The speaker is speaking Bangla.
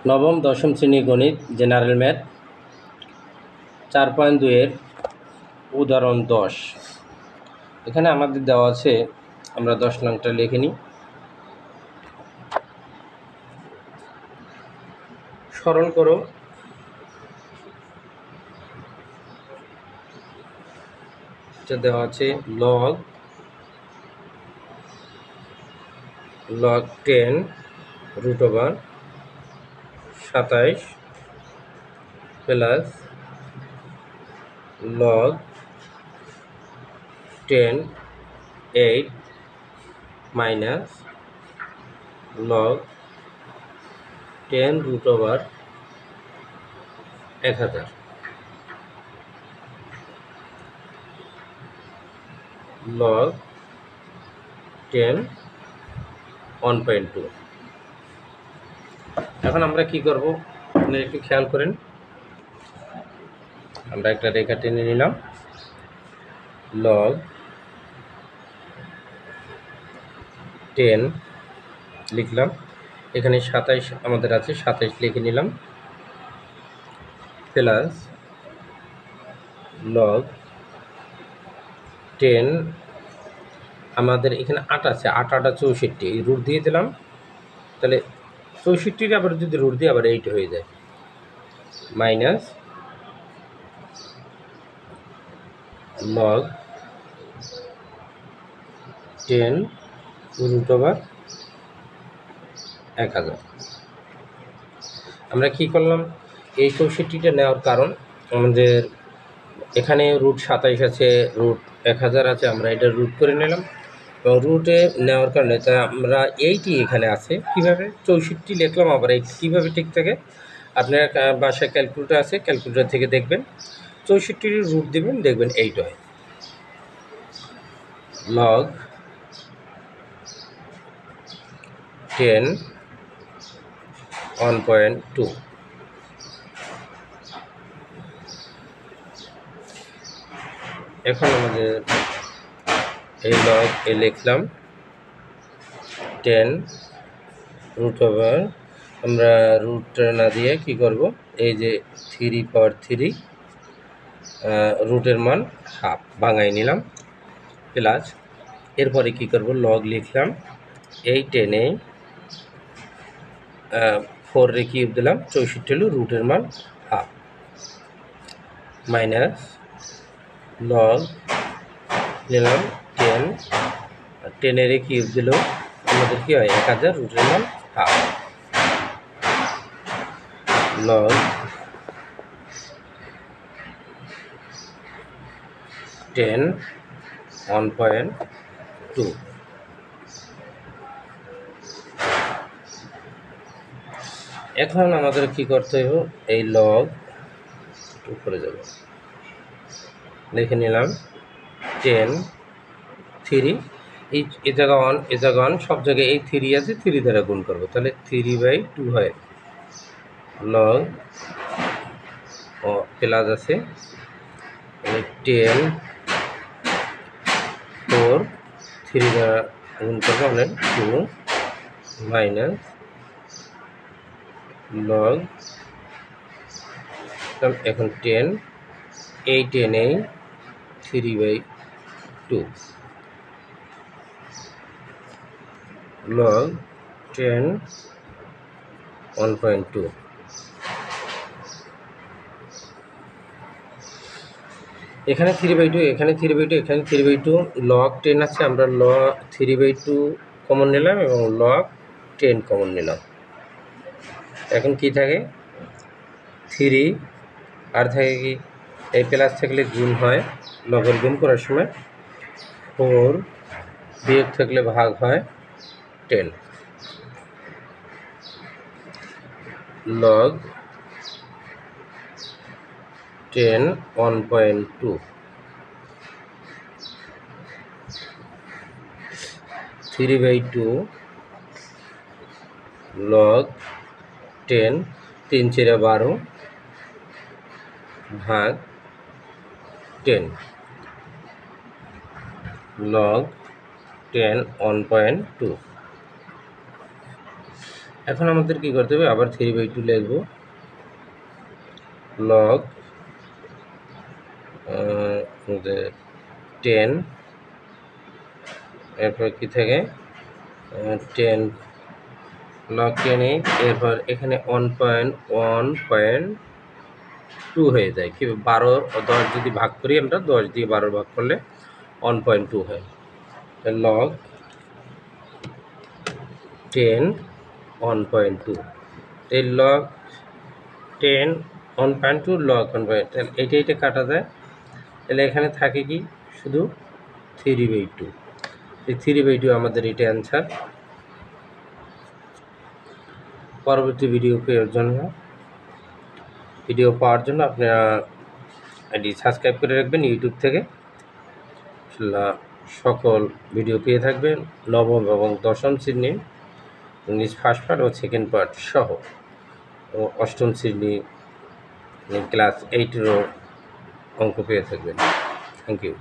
নবম দশম শ্রেণী গণিত জেনারেল ম্যাথ 4.2 এর উদাহরণ 10। এখানে আমাদের দেওয়া আছে, আমরা 10 নংটা লিখে নিই। সরল করো। এটা দেওয়া আছে log 10 √ 27 plus log 10 8 minus log 10 √ 1000 log 10 1.2। এখন আমরা কি করব, আপনি একটু খেয়াল করেন। আমরা একটা রেখা টেনে নিলাম, log 10 লিখলাম, এখানে 27 আমাদের আছে, 27 লিখে নিলাম, প্লাস log 10 আমাদের এখানে 8 আছে, 8 8 64, এই রুট দিয়ে দিলাম, তাহলে 64 আবার যদি রুট দিয়ে আবার 8 হয়ে যায়, মাইনাস log 10 √ 1000। আমরা কি করলাম, এই 64টা নেওয়ার কারণ আমাদের এখানে রুট 27 আছে, রুট 1000 আছে, আমরা এটা রুট করে নিলাম এবং রুটে নেওয়ার কারণে তা আমরা এইটি এখানে আছে, কীভাবে 64 লিখলাম, আবার এই কীভাবে ঠিক থাকে আপনার বাসায় ক্যালকুলেটর আছে, ক্যালকুলেটর থেকে দেখবেন, 64 রুট দেবেন, দেখবেন 8 হয়। log 10 1.2। এখন আমাদের এই log এ লিখলাম 10 √ আমরা রুট না দিয়ে কি করব, এই যে 3/3 রুটের মান হাফ ভাঙাই নিলাম, প্লাস এরপরে কি করব, log লিখলাম, এই 10 4 রে কিউব দিলাম, 64 হলো রুটের মান হাফ, মাইনাস log নিলাম 10 10 এর কিউব দিল আমাদের কি হয় 1000, রুটের মান হাফ, log 10 1.2। এখন আমাদের কি করতে হবে, এই log উপরে যাব, লিখে নিলাম 10 3, এই জায়গা 1, এই জায়গা 1, সব জায়গায় এই 3 আছে, 3 দ্বারা গুণ করব, তাহলে 3/2 হয়, log প্লাস আছে 10 4 3 দ্বারা গুণ করবো, মানে 2 মাইনাস log, এখন 10 এই 10 3/2 log 10 1.2। এখানে 3/2, এখানে 3/2, এখানে 3/2, log 10 আছে, আমরা log 3/2 কমন নিলাম এবং log 10 কমন নিলাম। এখন কি থাকে, 3 আর থাকে কি, এই প্লাস থাকলে গুণ হয়, লগের গুণ করার সময়, 4 বিয়োগ থাকলে ভাগ হয় 10, log 10 1.2। 3/2 log 10 3 4 12 ভাগ 10, log 10 1.2। এখন আমাদের কি করতে হবে, আবার 3/2 লিখব। লগ 10, এরপর কি থাকে 10 লগ 10 এরপর এখানে 1.1.2 হয়ে যায়। কি 12 10 যদি ভাগ করি আমরা, 10 দিয়ে 12 ভাগ করলে 1.2 হয়। লগ 10 1.2, এই লগ 10 1.2 লগ 1.2, তাহলে এইটা কাটা যায়। তাহলে এখানে থাকে কি শুধু 3/2। এই 3/2 আমাদের এটা অ্যান্সার। পরবর্তী ভিডিও পাওয়ার জন্য আপনারা এটি সাবস্ক্রাইব করে রাখবেন ইউটিউব থেকে। সকল ভিডিও পেয়ে থাকবেন, নবম এবং দশম শ্রেণীর ইংলিশ ফার্স্ট পার্ট ও সেকেন্ড পার্ট সহ, ও অষ্টম শ্রেণী ক্লাস 8-এরও অঙ্ক পেয়ে থাকবেন। Thank you.